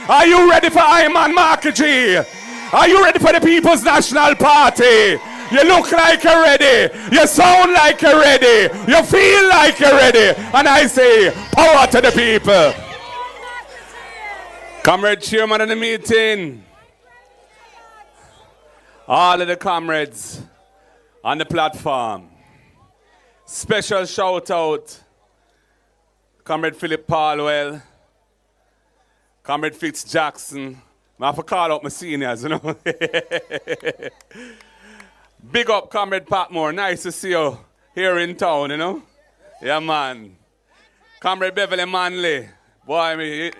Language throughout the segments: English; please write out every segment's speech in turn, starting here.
Are you ready for Iman Mark G? Are you ready for the People's National Party? You look like you're ready. You sound like you're ready. You feel like you're ready. And I say, power to the people. Comrade chairman of the meeting. All of the comrades on the platform. Special shout out. Comrade Philip Palwell. Comrade Fitz Jackson. I have to call out my seniors, you know. Big up, Comrade Patmore. Nice to see you here in town, you know. Yeah, man. Comrade Beverly Manley. Boy,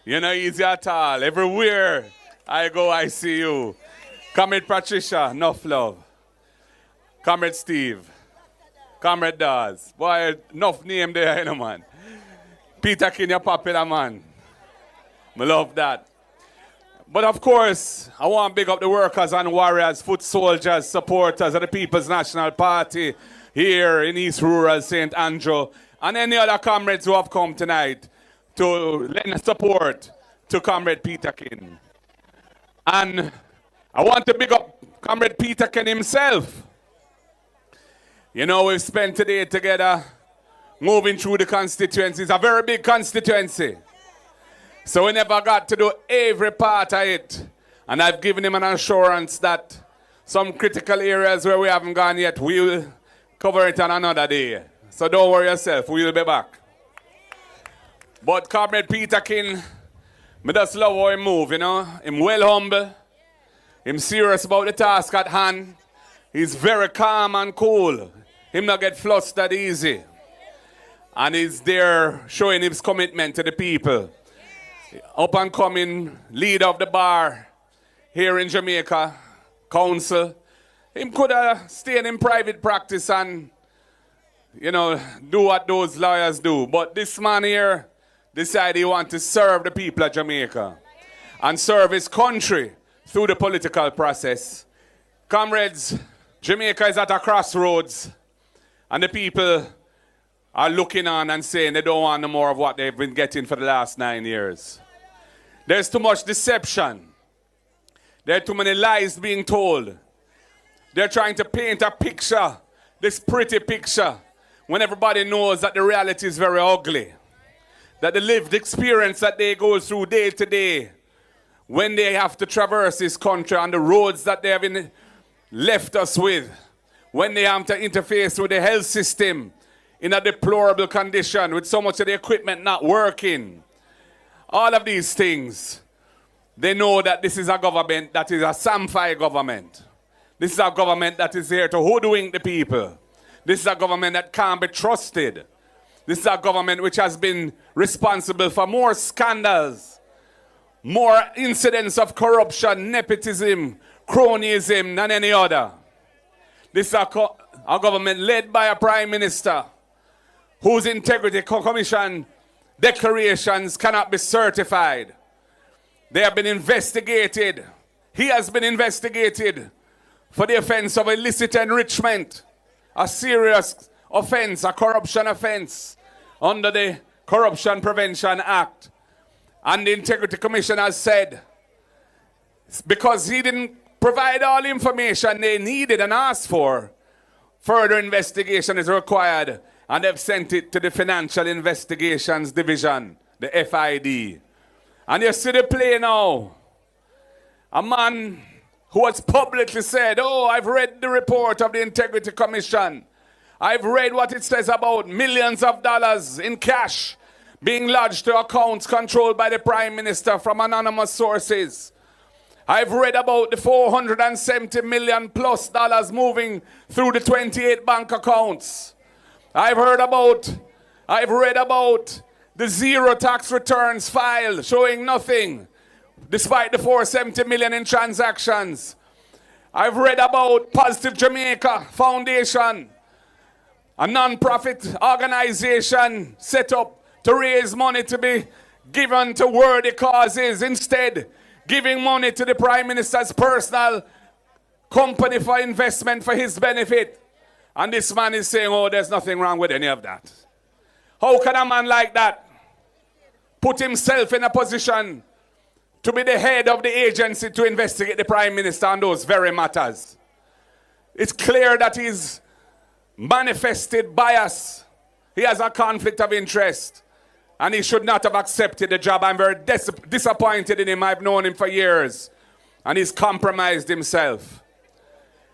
you're not easy at all. Everywhere I go, I see you. Comrade Patricia, enough love. Comrade Steve. Comrade Dawes. Boy, enough name there, you know, man. Peter King, you're popular, man. I love that. But of course, I want to big up the workers and warriors, foot soldiers, supporters of the People's National Party here in East Rural St. Andrew, and any other comrades who have come tonight to lend support to Comrade Peter King. And I want to big up Comrade Peter King himself. You know, we've spent today together moving through the constituency. It's a very big constituency. So we never got to do every part of it. And I've given him an assurance that some critical areas where we haven't gone yet, we will cover it on another day. So don't worry yourself, we will be back. But Comrade Peter King, I just love how he move, you know. He's well humble. He's serious about the task at hand. He's very calm and cool. Him not get flustered easy. And he's there showing his commitment to the people. Up and coming leader of the bar here in Jamaica, council. Him could have stayed in private practice and, you know, do what those lawyers do. But this man here decided he wanted to serve the people of Jamaica and serve his country through the political process. Comrades, Jamaica is at a crossroads, and the people are looking on and saying they don't want no more of what they've been getting for the last 9 years. There's too much deception. There are too many lies being told. They're trying to paint a picture, this pretty picture, when everybody knows that the reality is very ugly. That the lived experience that they go through day to day, when they have to traverse this country on the roads that they have left us with, when they have to interface with the health system, in a deplorable condition with so much of the equipment not working. All of these things, they know that this is a government that is a Samphire government. This is a government that is here to hoodwink the people. This is a government that can't be trusted. This is a government which has been responsible for more scandals, more incidents of corruption, nepotism, cronyism than any other. This is a government led by a prime minister whose integrity commission declarations cannot be certified. They have been investigated. He has been investigated for the offense of illicit enrichment, a serious offense, a corruption offense under the Corruption Prevention Act. And the Integrity Commission has said, because he didn't provide all the information they needed and asked for, further investigation is required. And they've sent it to the Financial Investigations Division, the FID. And you see the play now. A man who has publicly said, oh, I've read the report of the Integrity Commission. I've read what it says about millions of dollars in cash being lodged to accounts controlled by the Prime Minister from anonymous sources. I've read about the $470 million plus moving through the 28 bank accounts. I've read about the zero tax returns filed showing nothing, despite the $470 million in transactions. I've read about Positive Jamaica Foundation, a non-profit organization set up to raise money to be given to worthy causes, instead giving money to the Prime Minister's personal company for investment for his benefit. And this man is saying, oh, there's nothing wrong with any of that. How can a man like that put himself in a position to be the head of the agency to investigate the Prime Minister on those very matters. It's clear that he's manifested bias. He has a conflict of interest. And he should not have accepted the job. I'm very disappointed in him. I've known him for years. And he's compromised himself.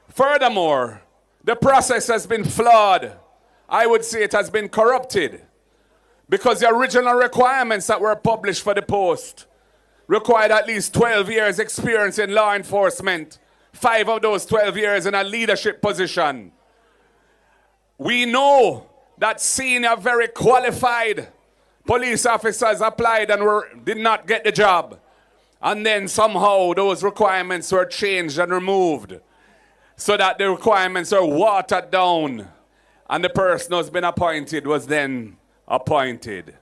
Furthermore, the process has been flawed. I would say it has been corrupted. Because the original requirements that were published for the post required at least 12 years experience in law enforcement. 5 of those 12 years in a leadership position. We know that senior, very qualified police officers applied and did not get the job. And then somehow those requirements were changed and removed so that the requirements are watered down. And the person who's been appointed was then appointed.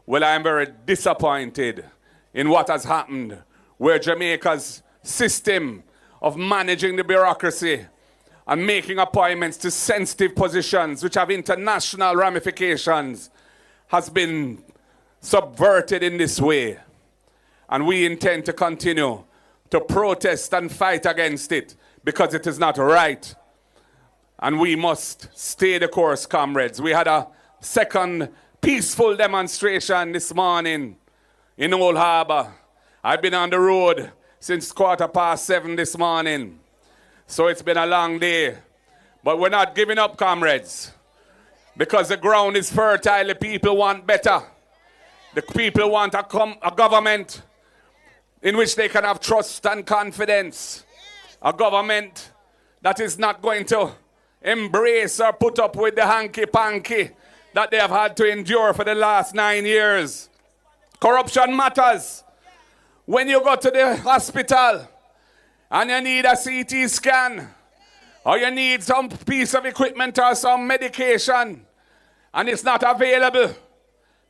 Well, I'm very disappointed in what has happened, where Jamaica's system of managing the bureaucracy and making appointments to sensitive positions which have international ramifications has been subverted in this way. And we intend to continue to protest and fight against it because it is not right. And we must stay the course, comrades. We had a second peaceful demonstration this morning in Old Harbour. I've been on the road since 7:15 this morning. So it's been a long day. But we're not giving up, comrades. Because the ground is fertile. The people want better. The people want a government in which they can have trust and confidence. A government that is not going to embrace or put up with the hanky-panky that they have had to endure for the last 9 years. Corruption matters. When you go to the hospital and you need a CT scan, or you need some piece of equipment or some medication, and it's not available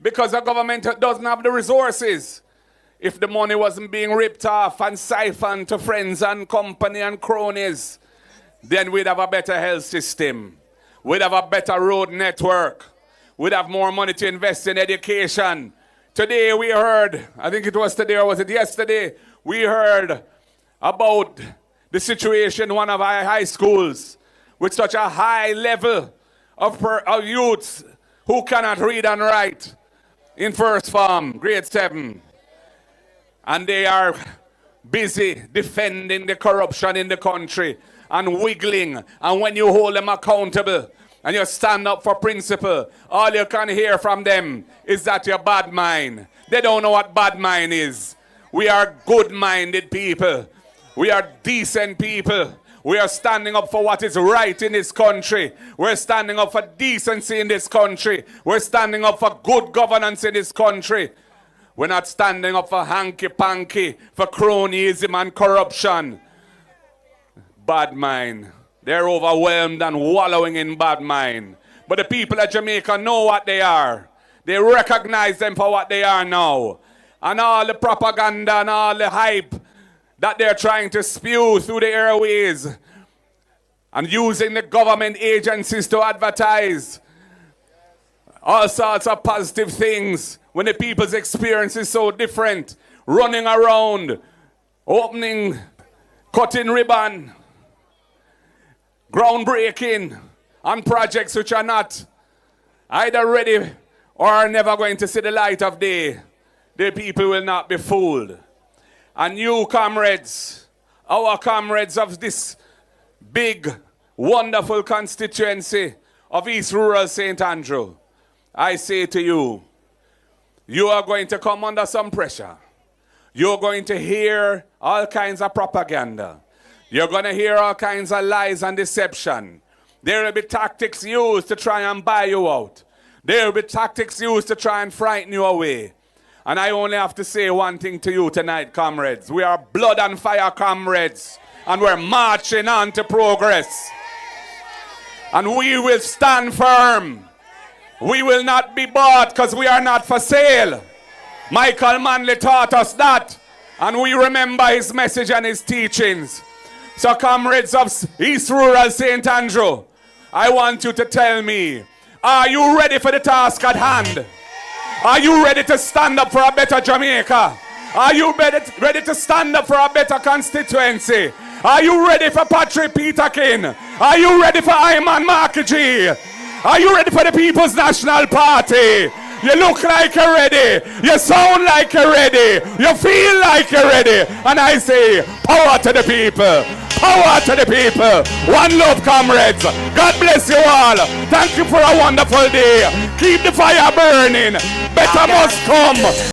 because the government doesn't have the resources. If the money wasn't being ripped off and siphoned to friends and company and cronies, then we'd have a better health system. We'd have a better road network. We'd have more money to invest in education. Today we heard, I think it was today or was it yesterday, we heard about the situation in one of our high schools with such a high level of youths who cannot read and write in first form, grade 7. And they are busy defending the corruption in the country and wiggling. And when you hold them accountable and you stand up for principle, all you can hear from them is that you're bad mind. They don't know what bad mind is. We are good-minded people. We are decent people. We are standing up for what is right in this country. We're standing up for decency in this country. We're standing up for good governance in this country. We're not standing up for hanky-panky, for cronyism and corruption. Bad mind. They're overwhelmed and wallowing in bad mind. But the people of Jamaica know what they are. They recognize them for what they are now. And all the propaganda and all the hype that they're trying to spew through the airways and using the government agencies to advertise all sorts of positive things when the people's experience is so different. Running around, opening, cutting ribbon, groundbreaking on projects which are not either ready or are never going to see the light of day. The people will not be fooled. And you comrades, our comrades of this big, wonderful constituency of East Rural St. Andrew, I say to you, you are going to come under some pressure. You're going to hear all kinds of propaganda. You're going to hear all kinds of lies and deception. There will be tactics used to try and buy you out. There will be tactics used to try and frighten you away. And I only have to say one thing to you tonight, comrades. We are blood and fire comrades. And we're marching on to progress. And we will stand firm. We will not be bought because we are not for sale. Michael Manley taught us that. And we remember his message and his teachings. So comrades of East Rural St. Andrew, I want you to tell me, are you ready for the task at hand? Are you ready to stand up for a better Jamaica? Are you ready to stand up for a better constituency? Are you ready for Patrick Peterkin? Are you ready for Ayman Markiji? Are you ready for the People's National Party? You look like you're ready. You sound like you're ready. You feel like you're ready. And I say, power to the people. Power to the people. One love, comrades. God bless you all. Thank you for a wonderful day. Keep the fire burning. Better must come.